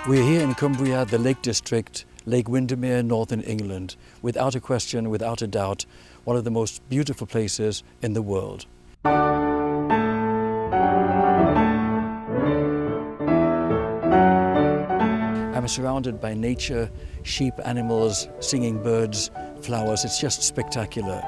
We're here in Cumbria, the Lake District, Lake Windermere, northern England. Without a question, without a doubt, one of the most beautiful places in the world. I'm surrounded by nature, sheep, animals, singing birds, flowers. It's just spectacular.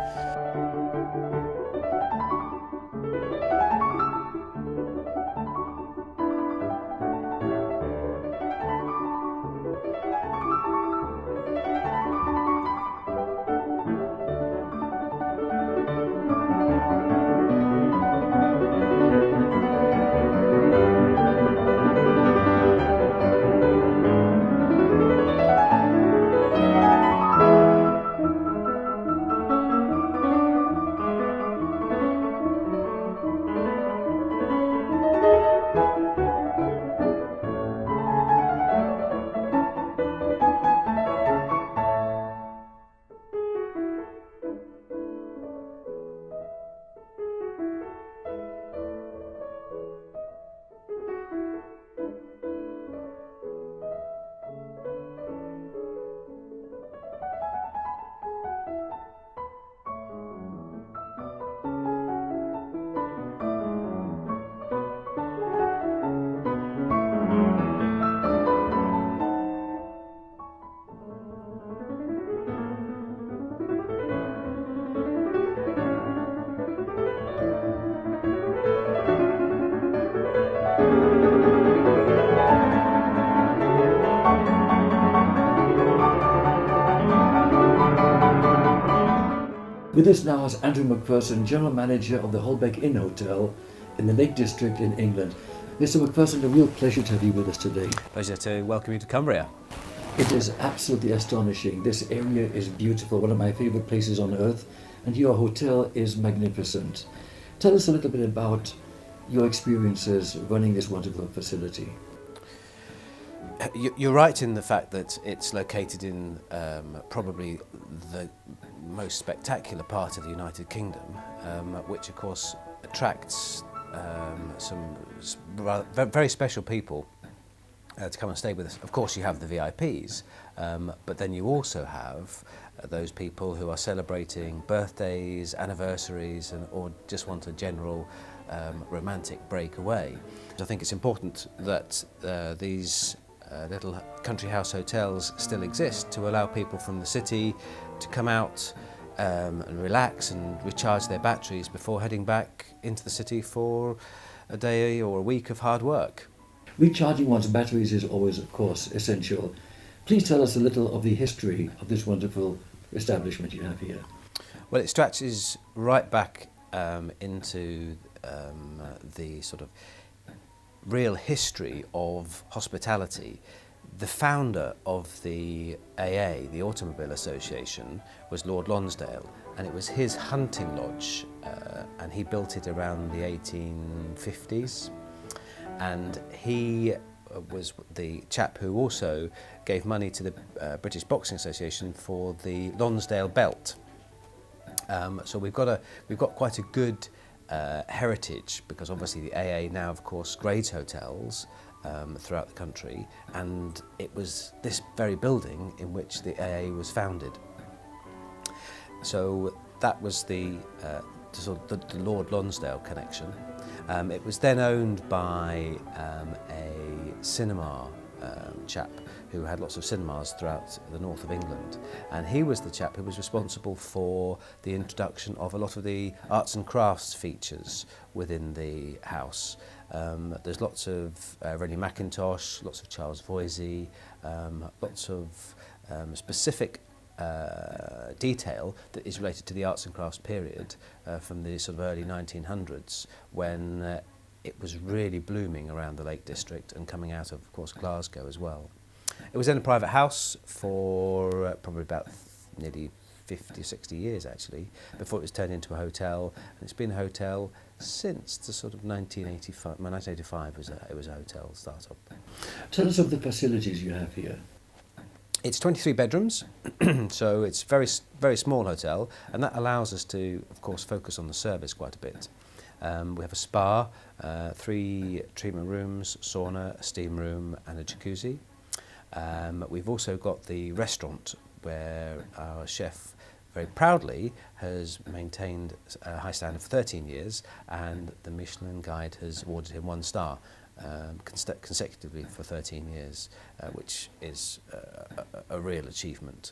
With us now is Andrew McPherson, General Manager of the Holbeck Inn Hotel in the Lake District in England. Mr. McPherson, a real pleasure to have you with us today. Pleasure to welcome you to Cumbria. It is absolutely astonishing. This area is beautiful, one of my favourite places on earth, and your hotel is magnificent. Tell us a little bit about your experiences running this wonderful facility. You're right in the fact that it's located in probably the most spectacular part of the United Kingdom, which of course attracts some very special people to come and stay with us. Of course you have the VIPs, but then you also have those people who are celebrating birthdays, anniversaries, or just want a general romantic breakaway. I think it's important that these little country house hotels still exist to allow people from the city to come out and relax and recharge their batteries before heading back into the city for a day or a week of hard work. Recharging one's batteries is always, of course, essential. Please tell us a little of the history of this wonderful establishment you have here. Well, it stretches right back into the sort of real history of hospitality. The founder of the AA, the Automobile Association, was Lord Lonsdale, and it was his hunting lodge, and he built it around the 1850s. And he was the chap who also gave money to the British Boxing Association for the Lonsdale belt. So we've got quite a good heritage, because obviously the AA now of course grades hotels throughout the country, and it was this very building in which the AA was founded. So that was the Lord Lonsdale connection. It was then owned by a cinema chap who had lots of cinemas throughout the north of England, and he was the chap who was responsible for the introduction of a lot of the arts and crafts features within the house. There's lots of Rennie Mackintosh, lots of Charles Voysey, lots of specific detail that is related to the arts and crafts period from the sort of early 1900s, when it was really blooming around the Lake District and coming out of course, Glasgow as well. It was in a private house for probably about nearly 50 or 60 years actually, before it was turned into a hotel, and it's been a hotel since the sort of 1985. 1985 it was a hotel start-up. Tell us of the facilities you have here. It's 23 bedrooms, so it's very small hotel, and that allows us to, of course, focus on the service quite a bit. We have a spa, 3 treatment rooms, sauna, a steam room and a jacuzzi. We've also got the restaurant where our chef very proudly has maintained a high standard for 13 years, and the Michelin Guide has awarded him 1 star consecutively for 13 years, which is a real achievement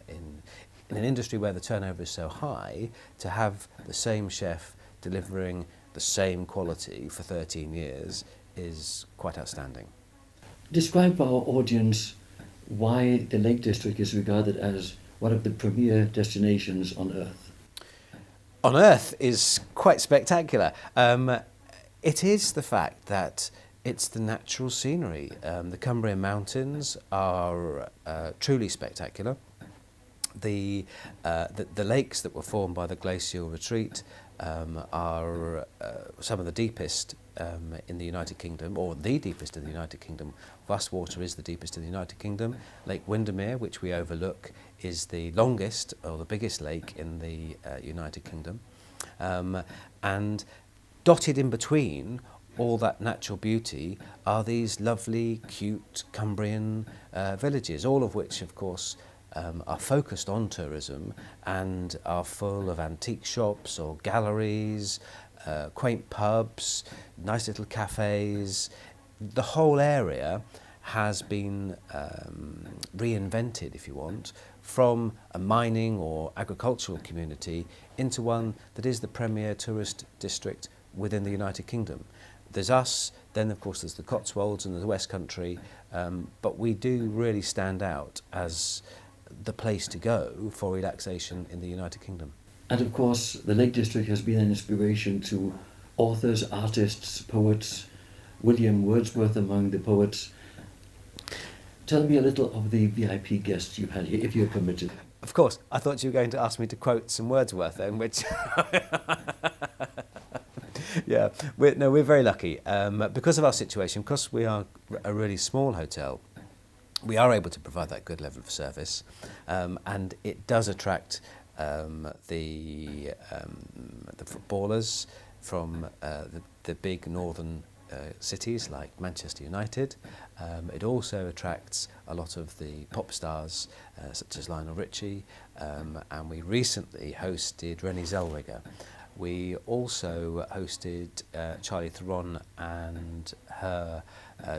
in an industry where the turnover is so high. To have the same chef delivering the same quality for 13 years is quite outstanding. Describe for our audience why the Lake District is regarded as one of the premier destinations on Earth. On Earth is quite spectacular. It is the fact that it's the natural scenery. The Cumbrian Mountains are truly spectacular. The lakes that were formed by the glacial retreat are some of the deepest in the United Kingdom, or the deepest in the United Kingdom. Water is the deepest in the United Kingdom. Lake Windermere, which we overlook, is the longest or the biggest lake in the United Kingdom. And dotted in between all that natural beauty are these lovely, cute Cumbrian villages, all of which, of course, are focused on tourism and are full of antique shops or galleries, quaint pubs, nice little cafes. The whole area has been reinvented, if you want, from a mining or agricultural community into one that is the premier tourist district within the United Kingdom. There's us, then of course there's the Cotswolds and the West Country, but we do really stand out as the place to go for relaxation in the United Kingdom. And of course, the Lake District has been an inspiration to authors, artists, poets, William Wordsworth among the poets. Tell me a little of the VIP guests you had here, if you're permitted. Of course, I thought you were going to ask me to quote some Wordsworth then, which... Yeah, we're very lucky. Because of our situation, because we are a really small hotel, we are able to provide that good level of service, and it does attract the footballers from the big northern cities like Manchester United. It also attracts a lot of the pop stars such as Lionel Richie, and we recently hosted Renée Zellweger. We also hosted Charlie Theron and her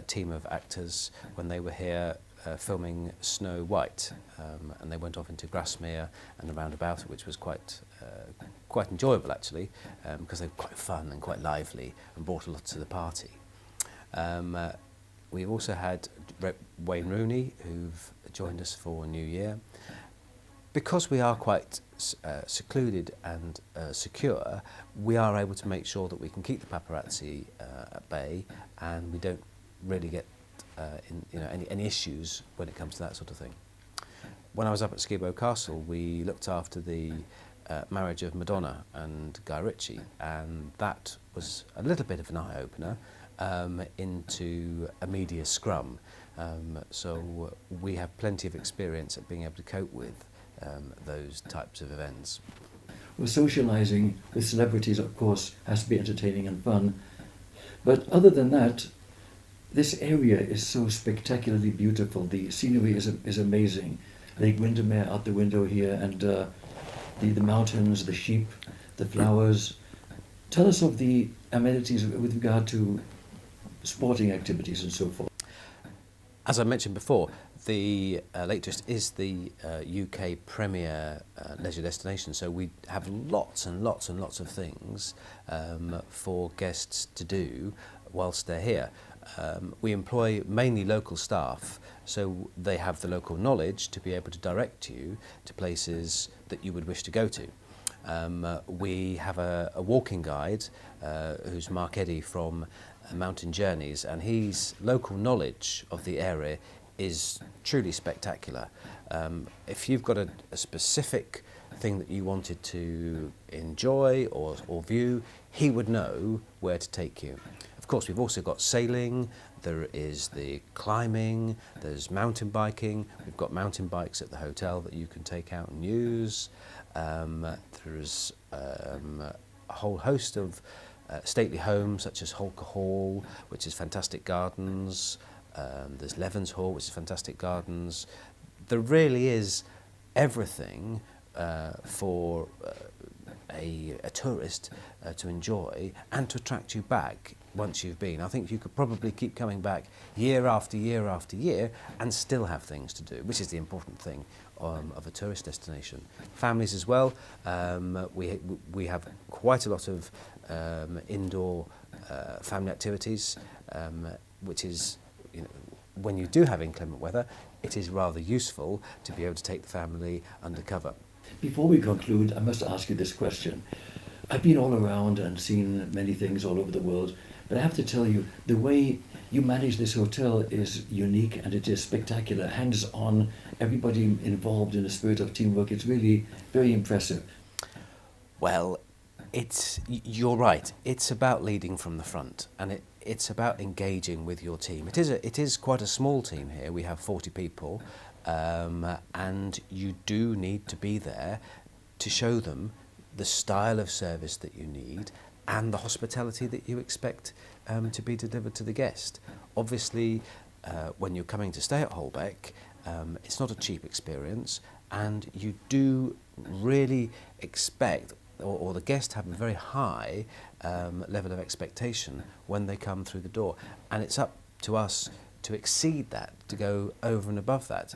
team of actors when they were here filming Snow White, and they went off into Grasmere and around about it, which was quite enjoyable actually, because they were quite fun and quite lively and brought a lot to the party. We've also had Wayne Rooney, who've joined us for New Year. Because we are quite secluded and secure, we are able to make sure that we can keep the paparazzi at bay, and we don't really get any issues when it comes to that sort of thing. When I was up at Skibo Castle, we looked after the marriage of Madonna and Guy Ritchie, and that was a little bit of an eye-opener into a media scrum. So we have plenty of experience at being able to cope with those types of events. Well, socialising with celebrities, of course, has to be entertaining and fun. But other than that, this area is so spectacularly beautiful. The scenery is amazing. Lake Windermere out the window here, and the mountains, the sheep, the flowers. Tell us of the amenities with regard to sporting activities and so forth. As I mentioned before, the Lake District is the UK premier leisure destination, so we have lots and lots and lots of things for guests to do whilst they're here. We employ mainly local staff, so they have the local knowledge to be able to direct you to places that you would wish to go to. We have a walking guide who's Mark Eddy from Mountain Journeys, and his local knowledge of the area is truly spectacular. If you've got a specific thing that you wanted to enjoy or view, he would know where to take you. Of course, we've also got sailing, there is the climbing, there's mountain biking. We've got mountain bikes at the hotel that you can take out and use. There's a whole host of stately homes such as Holker Hall, which is fantastic gardens. There's Levens Hall, which is fantastic gardens. There really is everything for a tourist to enjoy and to attract you back once you've been. I think you could probably keep coming back year after year after year and still have things to do, which is the important thing of a tourist destination. Families as well. We have quite a lot of indoor family activities, which is, you know, when you do have inclement weather, it is rather useful to be able to take the family undercover. Before we conclude, I must ask you this question. I've been all around and seen many things all over the world, but I have to tell you, the way you manage this hotel is unique and it is spectacular, hands-on, everybody involved in a spirit of teamwork. It's really very impressive. Well, you're right. It's about leading from the front, and it's about engaging with your team. It is quite a small team here. We have 40 people, and you do need to be there to show them the style of service that you need and the hospitality that you expect to be delivered to the guest. Obviously, when you're coming to stay at Holbeck, it's not a cheap experience, and you do really expect, or the guests have a very high level of expectation when they come through the door, and it's up to us to exceed that, to go over and above that.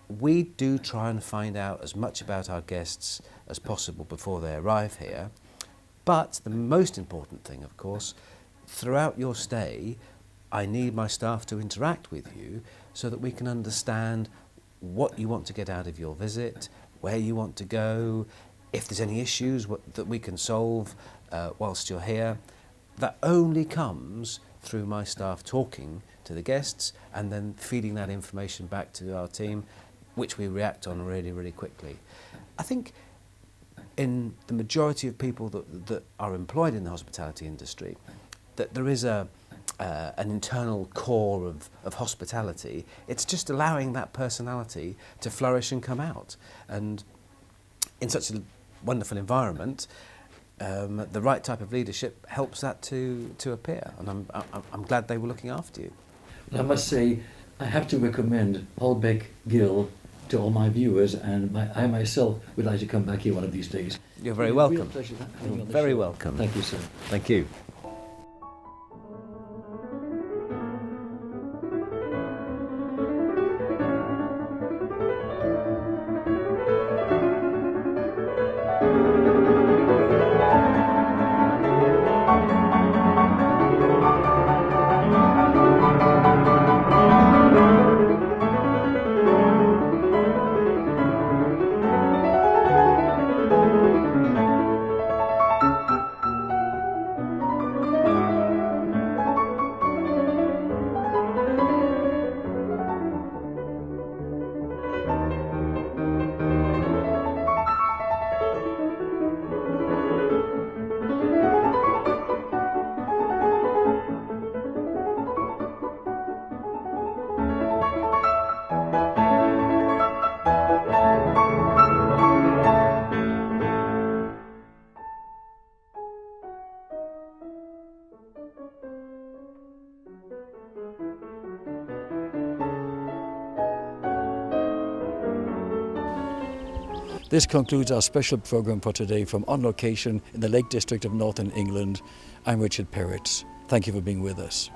We do try and find out as much about our guests as possible before they arrive here, but the most important thing, of course, throughout your stay, I need my staff to interact with you so that we can understand what you want to get out of your visit, where you want to go, if there's any issues that we can solve whilst you're here. That only comes through my staff talking to the guests and then feeding that information back to our team, which we react on really, really quickly. I think in the majority of people that are employed in the hospitality industry, that there is an internal core of hospitality. It's just allowing that personality to flourish and come out. And in such a wonderful environment, the right type of leadership helps that to appear. And I'm glad they were looking after you. I must say, I have to recommend Holbeck Ghyll to all my viewers, and I myself would like to come back here one of these days. You're very welcome. Real pleasure having you on the Very show. welcome. Thank you, sir. Thank you. This concludes our special program for today from On Location in the Lake District of Northern England. I'm Richard Peritz. Thank you for being with us.